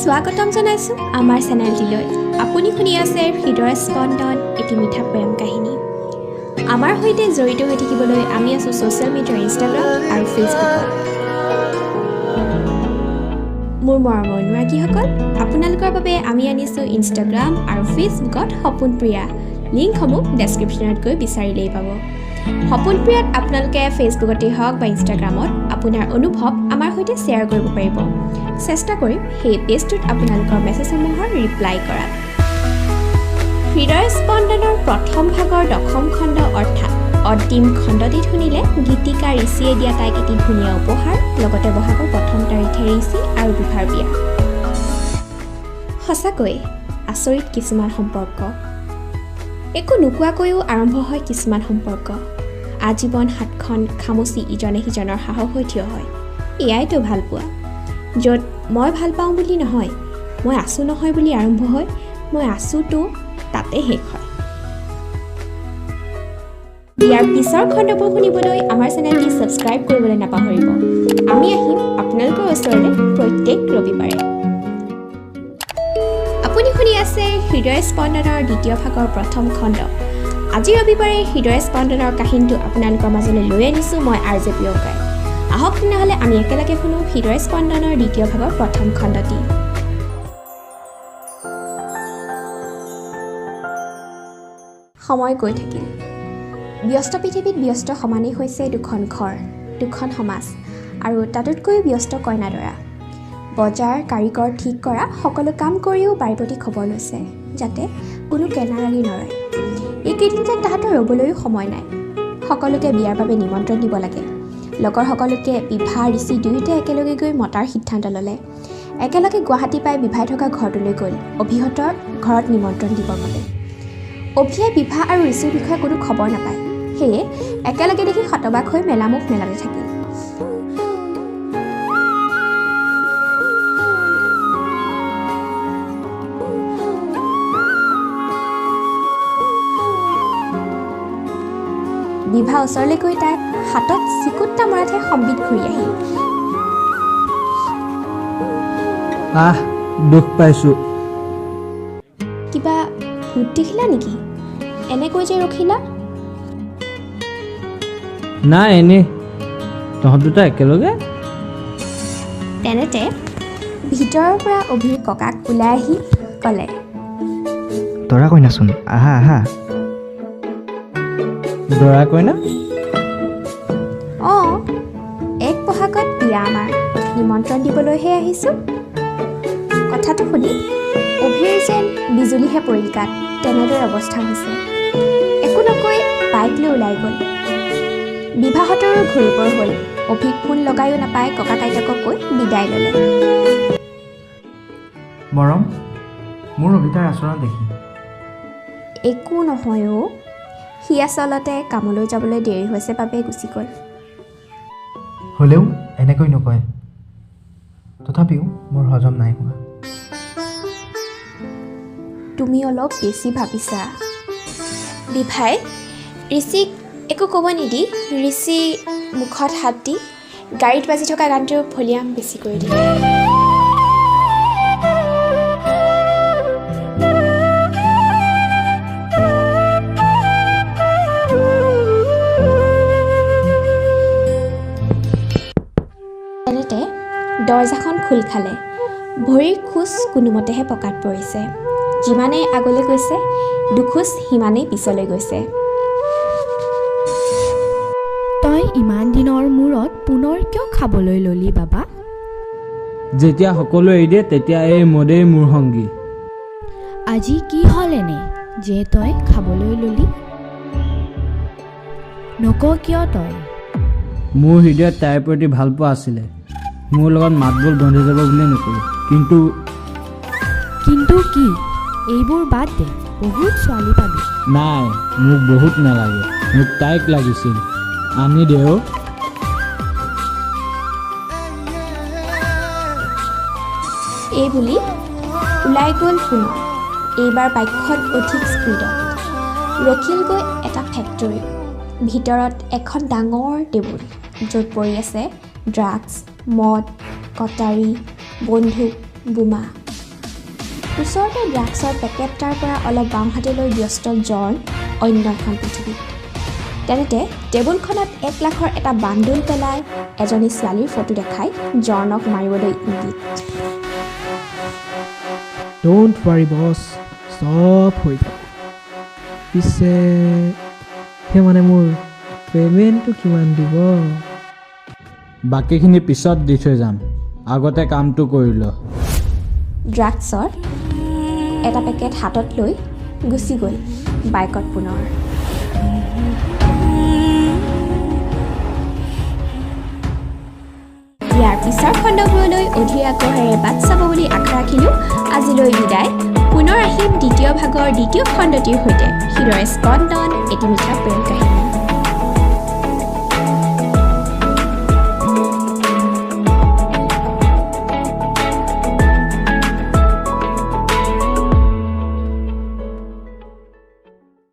স্বাগতম জনাইছোঁ আমাৰ চেনেলটিলৈ। আপুনি শুনি আছে হৃদয় স্পন্দন এটি মিঠা প্ৰেম কাহিনী। আমাৰ সৈতে জড়িত হৈ থাকিবলৈ আমি আছোঁ ছ'চিয়েল মিডিয়াৰ ইনষ্টাগ্ৰাম আৰু ফেচবুকত। মোৰ মৰমৰ অনুৰাগীসকল, আপোনালোকৰ বাবে আমি আনিছোঁ ইনষ্টাগ্ৰাম আৰু ফেচবুকত সপোন প্ৰিয়া। লিংকসমূহ ডেছক্ৰিপশ্যনত গৈ বিচাৰিলেই পাব। সপোন প্ৰিয়াত আপোনালোকে ফেচবুকতেই হওক বা ইনষ্টাগ্ৰামত আপোনাৰ অনুভৱ আমাৰ সৈতে শ্বেয়াৰ কৰিব পাৰিব। চেষ্টা কৰিম সেই পেজটোত আপোনালোকৰ মেছেজসমূহৰ ৰিপ্লাই কৰাত। হৃদয় স্পন্দনৰ প্ৰথম ভাগৰ 10ম খণ্ড অৰ্থাৎ অন্তিম খণ্ডটিত শুনিলে গীতিকা ঋষিয়ে দিয়া তাইক এটি ধুনীয়া উপহাৰ, লগতে বহাগৰ 1 তাৰিখে ঋষি আৰু বিভাৰ বিয়া। সঁচাকৈ আচৰিত কিছুমান সম্পৰ্ক। একো নোকোৱাকৈও আৰম্ভ হয় কিছুমান সম্পৰ্ক। আজীৱন হাতখন খামুচি ইজনে সিজনৰ সাহস হৈ থিয় হয়। এয়াইতো ভাল পোৱা, য'ত মই ভাল পাওঁ বুলি নহয়, মই আছোঁ নহয় বুলি আৰম্ভ হয়, মই আছোঁতো তাতে শেষ হয়। ইয়াৰ পিছৰ খণ্ডবোৰ শুনিবলৈ আমাৰ চেনেলটি ছাবস্ক্ৰাইব কৰিবলৈ নাপাহৰিব। আমি আহিম আপোনালোকৰ ওচৰলৈ প্ৰত্যেক ৰবিবাৰে। আপুনি শুনি আছে হৃদয় স্পন্দনৰ দ্বিতীয় ভাগৰ 1ম খণ্ড। আজি ৰবিবাৰে হৃদয় স্পন্দনৰ কাহিনীটো আপোনালোকৰ মাজলৈ লৈ আনিছোঁ মই RJ প্ৰিয়ংকাই। আহক তেনেহ'লে আমি একেলগে শুনো হৃদয় স্পন্দনৰ দ্বিতীয় ভাগৰ 1ম খণ্ডটি। সময় গৈ থাকিল। ব্যস্ত পৃথিৱীত ব্যস্ত সমানেই হৈছে দুখন ঘৰ, দুখন সমাজ আৰু তাতোতকৈ ব্যস্ত কইনাদৰা। বজাৰ, কাৰিকৰ ঠিক কৰা সকলো কাম কৰিও বাৰীৰ প্ৰতি খবৰ লৈছে, যাতে কোনো কেনাৰালি নৰয়। এইকেইদিন যেন তাহাঁতৰ ৰ'বলৈও সময় নাই। সকলোকে বিয়াৰ বাবে নিমন্ত্ৰণ দিব লাগে। লগৰ সকলোকে বিভা ঋষি দুয়োটাই একেলগে গৈ মতাৰ সিদ্ধান্ত ল'লে। একেলগে গুৱাহাটী পাই বিভাই থকা ঘৰটোলৈ গ'ল অভিহঁতৰ ঘৰত নিমন্ত্ৰণ দিব বাবে। অভিয়ে বিভা আৰু ঋষিৰ বিষয়ে কোনো খবৰ নাপায়, সেয়ে একেলগে দেখি হতবাক হৈ মেলামুখ মেলাতে থাকিল। বিভা ওচৰলৈ গৈ তাইক হাতত চিকুটটা মৰাতহে সম্বিত ঘূৰি আহিল। দুখ পাইছোঁ। কিবা ভূত দেখিলা নেকি? এনেকৈ যে ৰখিলা? নাই, এনেই। তহঁত দুটা একেলগে? তেনেতে ভিতৰৰ পৰা অভিৰ ককাক ওলাই আহি ক'লে, দৰা কইনাচোন, আহা আহা। দৰা কইনা? অঁ, এক বহাগত বিয়া আমাৰ, নিমন্ত্ৰণ দিবলৈহে আহিছোঁ। কথাটো শুনি অভিৰ যেন বিজুলীহে পৰিল গাত, তেনেদৰে অৱস্থা হৈছে। একো নকৈ বাইক লৈ ওলাই গ'ল। বিবাহতৰো ঘূৰিবৰ হ'ল। অভিক ফোন লগায়ো নাপায়, ককা আইতাকক কৈ বিদায় ল'লে। মৰম, মোৰ অভিতাৰ আচৰণ দেখি একো নহয় অ', সি আচলতে কামলৈ যাবলৈ দেৰি হৈছে বাবে গুচি গ'ল। হ'লেও এনেকৈ নকয়। তথাপিও মোৰ হজম নাই হোৱা। তুমি অলপ বেছি ভাবিছা। বিভাই ঋষিক একো ক'ব নিদি ঋষি মুখত হাত দি গাড়ীত বাজি থকা গানটোৰ ভলিউম বেছি কৰি দিলে। তেনেতে দৰজাখন খোল খালে। ভৰিৰ খোজ কোনোমতেহে পকাত পৰিছে। যিমানেই আগলৈ গৈছে দুখোজ সিমানেই পিছলৈ গৈছে। তই ইমান দিনৰ মূৰত পুনৰ কিয় খাবলৈ ল'লি বাবা? যেতিয়া সকলো এৰি দিয়ে তেতিয়া এই মদেই মোৰ সংগী। আজি কি হ'ল এনে যে তই খাবলৈ ল'লি? নক কিয় তই? মোৰ হৃদয়ত তাইৰ প্ৰতি ভাল পোৱা আছিলে। মোৰ লগত মাতবোল বন্ধি যাব বুলি নকৰোঁ, কিন্তু কি? এইবোৰ বাদ দে, বহুত ছোৱালী পাবি। নাই, মোক বহুত নালাগে, মোক তাইক লাগিছিল। আনি দেও। এই বুলি ওলাই গ'ল পুনৰ। এইবাৰ বাইকখন অধিক স্পীডত। ৰখিলগৈ এটা ফেক্টৰী। ভিতৰত এখন ডাঙৰ টেবুল, য'ত পৰি আছে ড্ৰাগছ, মদ, কটাৰী, বন্দুক, বোমা। ওচৰতে ড্ৰাগছৰ পেকেট তাৰ পৰা অলপ বাওঁহাতে লৈ ব্যস্ত জন অন্য এখন পৃথিৱীত তেনেতে টেবুলখনত 1 লাখৰ এটা বান্দোল পেলাই এজনী ছোৱালীৰ ফটো দেখাই জনক মাৰিবলৈ ইংগিত ডোণ্ট ৱাৰি বছ চব হৈ যাব পিছে সেই মানে মোৰ পে'মেণ্টটো কিমান দিব বাকীখিনি পিছত দি থৈ যাম আগতে কামটো কৰি ল ড্ৰাগছৰ এটা পেকেট হাতত লৈ গুচি গ'ল বাইকত পুনৰ ইয়াৰ পিছৰ খণ্ডবোৰলৈ অধীৰ আগ্ৰহেৰে বাট চাব বুলি আশা ৰাখিলোঁ আজিলৈ বিদায় পুনৰ আহিম দ্বিতীয় ভাগৰ দ্বিতীয় খণ্ডটিৰ সৈতে হৃদয়ৰ স্পন্দন এটি মিঠা প্ৰেম কাহিনী